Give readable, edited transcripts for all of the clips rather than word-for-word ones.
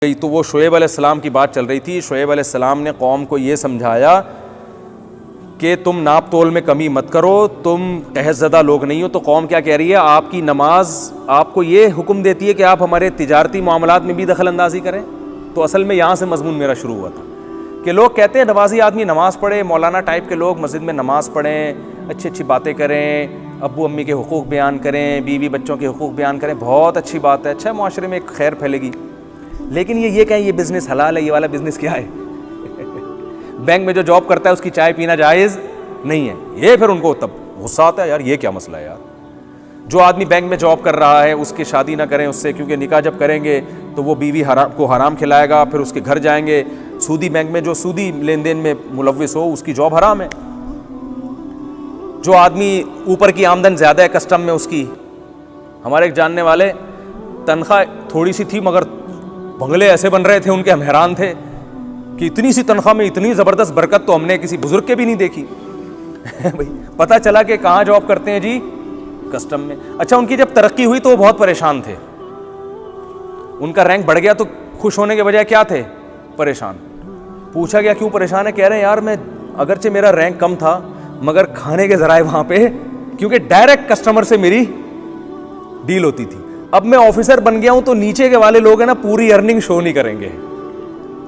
گئی تو وہ شعیب علیہ السلام کی بات چل رہی تھی. شعیب علیہ السلام نے قوم کو یہ سمجھایا کہ تم ناپ تول میں کمی مت کرو, تم قحط زدہ لوگ نہیں ہو. تو قوم کیا کہہ رہی ہے, آپ کی نماز آپ کو یہ حکم دیتی ہے کہ آپ ہمارے تجارتی معاملات میں بھی دخل اندازی کریں. تو اصل میں یہاں سے مضمون میرا شروع ہوا تھا کہ لوگ کہتے ہیں نمازی آدمی نماز پڑھے, مولانا ٹائپ کے لوگ مسجد میں نماز پڑھیں, اچھی اچھی باتیں کریں, ابو امی کے حقوق بیان کریں, بیوی بچوں کے حقوق بیان کریں, بہت اچھی بات ہے, اچھا معاشرے میں ایک خیر پھیلے گی. لیکن یہ کہیں یہ بزنس حلال ہے, یہ والا بزنس کیا ہے؟ بینک میں جو جاب کرتا ہے اس کی چائے پینا جائز نہیں ہے. یہ پھر ان کو تب غصہ آتا ہے, یار یہ کیا مسئلہ ہے یار. جو آدمی بینک میں جاب کر رہا ہے اس کی شادی نہ کریں اس سے, کیونکہ نکاح جب کریں گے تو وہ بیوی کو حرام کھلائے گا, پھر اس کے گھر جائیں گے. سودی بینک میں جو سودی لین دین میں ملوث ہو اس کی جاب حرام ہے. جو آدمی اوپر کی آمدن زیادہ ہے کسٹم میں اس کی, ہمارے ایک جاننے والے تنخواہ تھوڑی سی تھی مگر بنگلے ایسے بن رہے تھے ان کے, ہم حیران تھے کہ اتنی سی تنخواہ میں اتنی زبردست برکت تو ہم نے کسی بزرگ کے بھی نہیں دیکھی. بھائی پتہ چلا کہ کہاں جاب کرتے ہیں جی, کسٹم میں. اچھا ان کی جب ترقی ہوئی تو وہ بہت پریشان تھے, ان کا رینک بڑھ گیا تو خوش ہونے کے بجائے کیا تھے, پریشان. پوچھا گیا کیوں پریشان ہے, کہہ رہے ہیں یار میں اگرچہ میرا رینک کم تھا مگر کھانے کے ذرائع وہاں پہ, کیونکہ ڈائریکٹ کسٹمر سے میری ڈیل ہوتی تھی. اب میں آفیسر بن گیا ہوں تو نیچے کے والے لوگ ہیں نا پوری ارننگ شو نہیں کریں گے,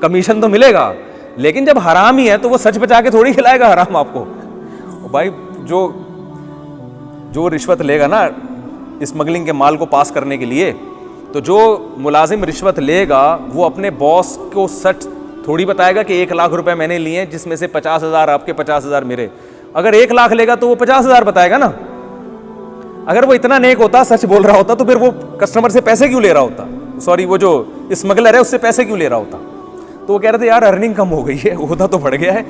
کمیشن تو ملے گا لیکن جب حرام ہی ہے تو وہ سچ بچا کے تھوڑی کھلائے گا حرام آپ کو. بھائی جو رشوت لے گا نا اسمگلنگ کے مال کو پاس کرنے کے لیے, تو جو ملازم رشوت لے گا وہ اپنے باس کو سچ تھوڑی بتائے گا کہ 1,00,000 روپے میں نے لیے ہیں جس میں سے 50,000 آپ کے 50,000 میرے. اگر 1,00,000 لے گا تو وہ 50,000 بتائے گا نا. اگر وہ اتنا نیک ہوتا, سچ بول رہا ہوتا, تو پھر وہ کسٹمر سے پیسے کیوں لے رہا ہوتا, سوری وہ جو اسمگلر ہے اس سے پیسے کیوں لے رہا ہوتا. تو وہ کہہ رہے تھے یار ارننگ کم ہو گئی ہے, عہدہ تو بڑھ گیا ہے,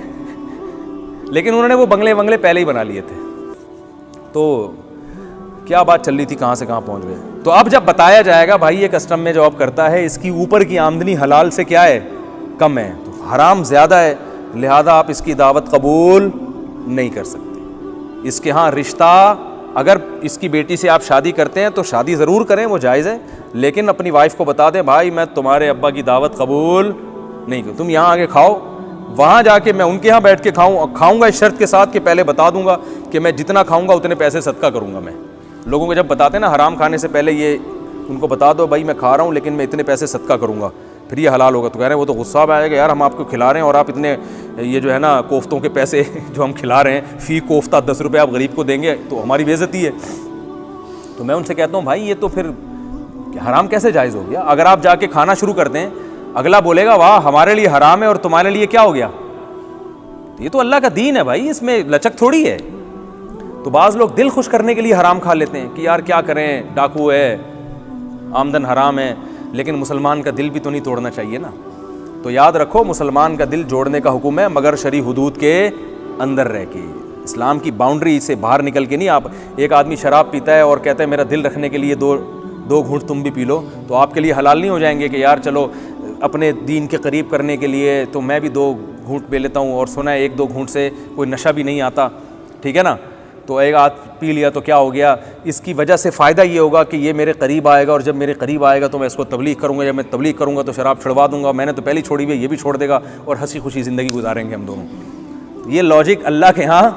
لیکن انہوں نے وہ بنگلے پہلے ہی بنا لیے تھے. تو کیا بات چل رہی تھی, کہاں سے کہاں پہنچ گئے. تو اب جب بتایا جائے گا بھائی یہ کسٹم میں جاب کرتا ہے, اس کی اوپر کی آمدنی حلال سے کیا ہے, کم ہے, تو حرام زیادہ ہے, لہذا آپ اس کی دعوت قبول نہیں کر سکتے. اس کے ہاں رشتہ, اگر اس کی بیٹی سے آپ شادی کرتے ہیں تو شادی ضرور کریں, وہ جائز ہے, لیکن اپنی وائف کو بتا دیں بھائی میں تمہارے ابا کی دعوت قبول نہیں کروں, تم یہاں آ کے کھاؤ, وہاں جا کے میں ان کے یہاں بیٹھ کے کھاؤں گا اس شرط کے ساتھ کہ پہلے بتا دوں گا کہ میں جتنا کھاؤں گا اتنے پیسے صدقہ کروں گا. میں لوگوں کو جب بتاتے ہیں نا حرام کھانے سے پہلے یہ ان کو بتا دو بھائی میں کھا رہا ہوں لیکن میں اتنے پیسے صدقہ کروں گا, پھر یہ حلال ہوگا. تو کہہ رہے ہیں وہ تو غصہ آئے گا, یار ہم آپ کو کھلا رہے ہیں اور آپ اتنے یہ جو ہے نا کوفتوں کے پیسے جو ہم کھلا رہے ہیں, فی کوفتہ 10 روپے آپ غریب کو دیں گے تو ہماری بے عزتی ہے. تو میں ان سے کہتا ہوں بھائی یہ تو پھر حرام کیسے جائز ہو گیا. اگر آپ جا کے کھانا شروع کر دیں, اگلا بولے گا واہ ہمارے لیے حرام ہے اور تمہارے لیے کیا ہو گیا. یہ تو اللہ کا دین ہے بھائی, اس میں لچک تھوڑی ہے. تو بعض لوگ دل خوش کرنے کے لیے حرام کھا لیتے ہیں کہ یار کیا کریں, ڈاکو ہے, آمدن حرام ہے, لیکن مسلمان کا دل بھی تو نہیں توڑنا چاہیے نا. تو یاد رکھو مسلمان کا دل جوڑنے کا حکم ہے مگر شرعی حدود کے اندر رہ کے, اسلام کی باؤنڈری سے باہر نکل کے نہیں. آپ ایک آدمی شراب پیتا ہے اور کہتا ہے میرا دل رکھنے کے لیے دو گھونٹ تم بھی پی لو, تو آپ کے لیے حلال نہیں ہو جائیں گے کہ یار چلو اپنے دین کے قریب کرنے کے لیے تو میں بھی 2 گھونٹ پی لیتا ہوں, اور سنا ہے 1-2 گھونٹ سے کوئی نشہ بھی نہیں آتا, ٹھیک ہے نا. تو ایک آدھ پی لیا تو کیا ہو گیا, اس کی وجہ سے فائدہ یہ ہوگا کہ یہ میرے قریب آئے گا, اور جب میرے قریب آئے گا تو میں اس کو تبلیغ کروں گا, جب میں تبلیغ کروں گا تو شراب چھڑوا دوں گا, میں نے تو پہلے چھوڑی ہوئی ہے, یہ بھی چھوڑ دے گا, اور ہنسی خوشی زندگی گزاریں گے ہم دونوں. یہ لاجک اللہ کے ہاں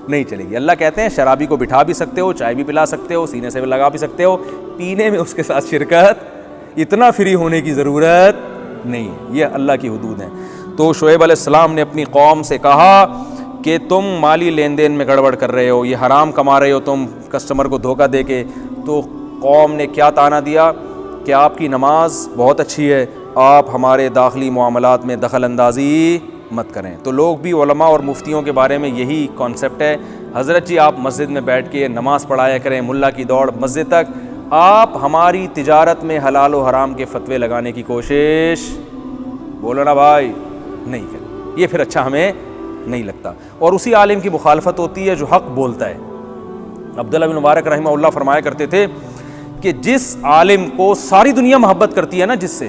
نہیں چلے گی. اللہ کہتے ہیں شرابی کو بٹھا بھی سکتے ہو, چائے بھی پلا سکتے ہو, سینے سے بھی لگا بھی سکتے ہو, پینے میں اس کے ساتھ شرکت اتنا فری ہونے کی ضرورت نہیں ہے. یہ اللہ کی حدود ہیں. تو شعیب علیہ السلام نے اپنی قوم سے کہا کہ تم مالی لین دین میں گڑبڑ کر رہے ہو, یہ حرام کما رہے ہو تم کسٹمر کو دھوکہ دے کے. تو قوم نے کیا طعنہ دیا کہ آپ کی نماز بہت اچھی ہے, آپ ہمارے داخلی معاملات میں دخل اندازی مت کریں. تو لوگ بھی علماء اور مفتیوں کے بارے میں یہی کانسیپٹ ہے, حضرت جی آپ مسجد میں بیٹھ کے نماز پڑھایا کریں, ملا کی دوڑ مسجد تک, آپ ہماری تجارت میں حلال و حرام کے فتوے لگانے کی کوشش بولو نا بھائی نہیں کریں, یہ پھر اچھا ہمیں نہیں لگتا. اور اسی عالم کی مخالفت ہوتی ہے جو حق بولتا ہے. عبداللہ بن مبارک رحمہ اللہ فرمایا کرتے تھے کہ جس عالم کو ساری دنیا محبت کرتی ہے نا, جس سے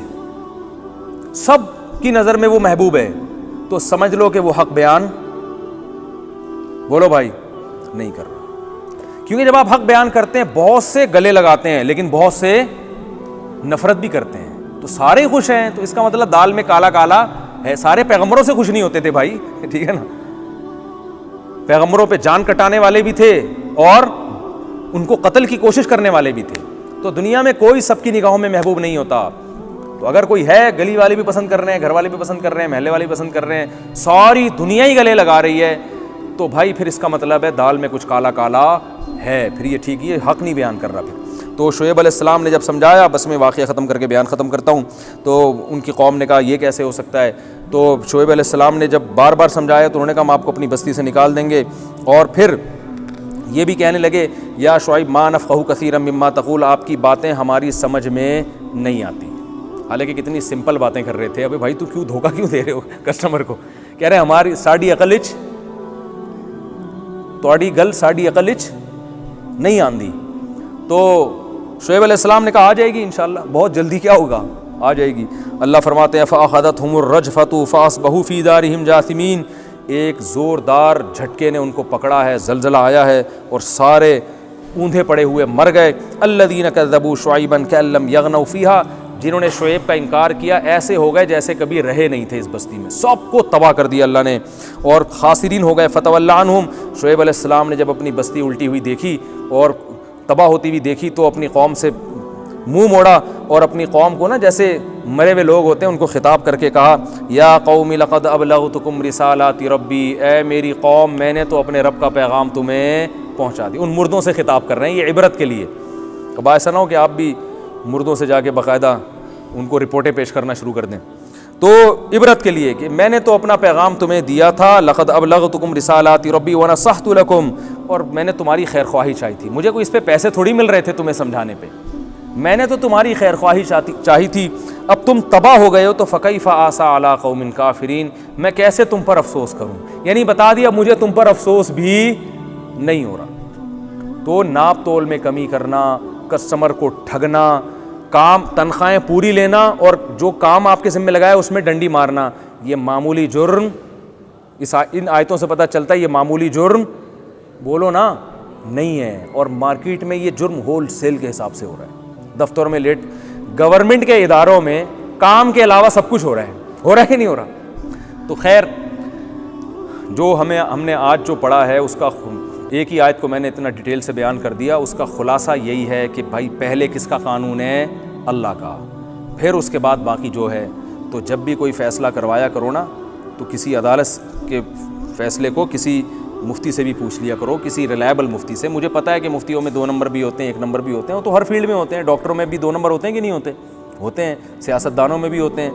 سب کی نظر میں وہ محبوب ہے, تو سمجھ لو کہ وہ حق بیان بولو بھائی نہیں کر رہا. کیونکہ جب آپ حق بیان کرتے ہیں بہت سے گلے لگاتے ہیں لیکن بہت سے نفرت بھی کرتے ہیں. تو سارے خوش ہیں, تو اس کا مطلب دال میں کالا کالا ہے. سارے پیغمبروں سے خوش نہیں ہوتے تھے بھائی, ٹھیک ہے نا, پیغمبروں پہ جان کٹانے والے بھی تھے اور ان کو قتل کی کوشش کرنے والے بھی تھے. تو دنیا میں کوئی سب کی نگاہوں میں محبوب نہیں ہوتا. تو اگر کوئی ہے, گلی والے بھی پسند کر رہے ہیں, گھر والے بھی پسند کر رہے ہیں, محلے والے بھی پسند کر رہے ہیں, ساری دنیا ہی گلے لگا رہی ہے, تو بھائی پھر اس کا مطلب ہے دال میں کچھ کالا کالا ہے, پھر یہ ٹھیک, یہ حق نہیں بیان کر رہا. پھر تو شعیب علیہ السلام نے جب سمجھایا, بس میں واقعہ ختم کر کے بیان ختم کرتا ہوں, تو ان کی قوم نے کہا یہ کیسے ہو سکتا ہے. تو شعیب علیہ السلام نے جب بار بار سمجھایا تو انہوں نے کہا ہم آپ کو اپنی بستی سے نکال دیں گے. اور پھر یہ بھی کہنے لگے یا شعیب ما نفقہ کثیرا مما تقول, آپ کی باتیں ہماری سمجھ میں نہیں آتی. حالانکہ کتنی سمپل باتیں کر رہے تھے. ابھی بھائی تو کیوں دھوکہ کیوں دے رہے ہو کسٹمر کو, کہہ رہے ہیں ہماری ساڑی عقل وچ تواڈی گل ساڑی عقل وچ نہیں آندی. تو شعیب علیہ السلام نے کہا آ جائے گی انشاءاللہ, بہت جلدی کیا ہوگا, آ جائے گی. اللہ فرماتے ہیں فَأَخَذَتْهُمُ الرَّجْفَةُ فَأَصْبَحُوا فِي دَارِهِمْ جَاثِمِينَ, ایک زوردار جھٹکے نے ان کو پکڑا ہے, زلزلہ آیا ہے اور سارے اوندھے پڑے ہوئے مر گئے. الَّذِينَ كَذَّبُوا شُعَيْبًا كَأَن لَّمْ يَغْنَوْا فِيهَا, جنہوں نے شعیب کا انکار کیا ایسے ہو گئے جیسے کبھی رہے نہیں تھے اس بستی میں, سب کو تباہ کر دیا اللہ نے اور خاسرین ہو گئے. فَتَوَلَّىٰ عَنْهُمْ, شعیب علیہ السلام نے جب اپنی بستی الٹی ہوئی دیکھی اور تباہ ہوتی ہوئی دیکھی تو اپنی قوم سے منہ موڑا اور اپنی قوم کو نا جیسے مرے ہوئے لوگ ہوتے ہیں ان کو خطاب کر کے کہا یا قوم لقد ابلغتکم رسالات ربی, اے میری قوم میں نے تو اپنے رب کا پیغام تمہیں پہنچا دی. ان مردوں سے خطاب کر رہے ہیں, یہ عبرت کے لیے. اب ایسا نہ ہو کہ آپ بھی مردوں سے جا کے باقاعدہ ان کو رپورٹیں پیش کرنا شروع کر دیں. تو عبرت کے لیے کہ میں نے تو اپنا پیغام تمہیں دیا تھا, لقد ابلغتکم رسالات ربی ونصحت لکم, اور میں نے تمہاری خیر خواہی چاہی تھی. مجھے کوئی اس پہ پیسے تھوڑی مل رہے تھے تمہیں سمجھانے پہ, میں نے تو تمہاری خیر خواہی چاہی تھی. اب تم تباہ ہو گئے ہو تو فکیف آسیٰ علی قوم کافرین, میں کیسے تم پر افسوس کروں. یعنی بتا دیا مجھے تم پر افسوس بھی نہیں ہو رہا. تو ناپ تول میں کمی کرنا, کسٹمر کو ٹھگنا, کام تنخواہیں پوری لینا اور جو کام آپ کے ذمہ لگایا اس میں ڈنڈی مارنا, یہ معمولی جرم, ان آیتوں سے پتہ چلتا ہے یہ معمولی جرم بولو نا نہیں ہے. اور مارکیٹ میں یہ جرم ہول سیل کے حساب سے ہو رہا ہے. دفتر میں لیٹ, گورنمنٹ کے اداروں میں کام کے علاوہ سب کچھ ہو رہا ہے کہ نہیں ہو رہا. تو خیر جو ہم نے آج جو پڑھا ہے اس کا ایک ہی آیت کو میں نے اتنا ڈیٹیل سے بیان کر دیا, اس کا خلاصہ یہی ہے کہ بھائی پہلے کس کا قانون ہے, اللہ کا, پھر اس کے بعد باقی جو ہے. تو جب بھی کوئی فیصلہ کروایا کرو نا تو کسی عدالت کے فیصلے کو کسی مفتی سے بھی پوچھ لیا کرو, کسی ریلائبل مفتی سے. مجھے پتہ ہے کہ مفتیوں میں 2 نمبر بھی ہوتے ہیں, 1 نمبر بھی ہوتے ہیں, وہ تو ہر فیلڈ میں ہوتے ہیں. ڈاکٹروں میں بھی 2 نمبر ہوتے ہیں کہ نہیں ہوتے, ہوتے ہیں. سیاست دانوں میں بھی ہوتے ہیں.